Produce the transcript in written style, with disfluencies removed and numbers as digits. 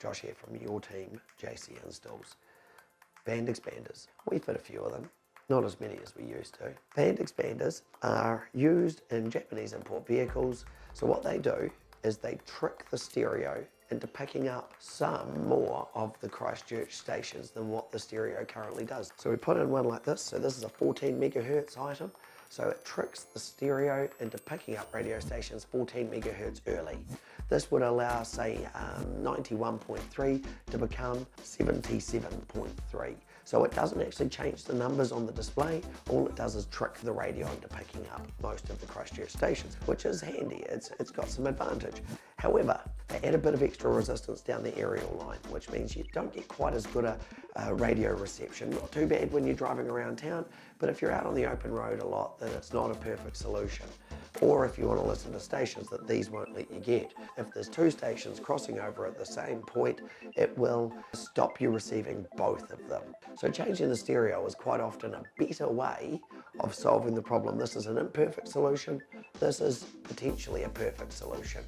Josh here from your team, JC Installs. Band expanders. We fit a few of them, not as many as we used to. Band expanders are used in Japanese import vehicles. So what they do is they trick the stereo into picking up some more of the Christchurch stations than what the stereo currently does. So we put in one like this. So this is a 14 megahertz item. So it tricks the stereo into picking up radio stations 14 megahertz early. This would allow, say, 91.3 to become 77.3. So it doesn't actually change the numbers on the display. All it does is trick the radio into picking up most of the Christchurch stations, which is handy. It's got some advantage. However, they add a bit of extra resistance down the aerial line, which means you don't get quite as good a radio reception. Not too bad when you're driving around town, but if you're out on the open road a lot, then it's not a perfect solution. Or if you want to listen to stations that these won't let you get. If there's two stations crossing over at the same point, it will stop you receiving both of them. So changing the stereo is quite often a better way of solving the problem. This is an imperfect solution. This is potentially a perfect solution.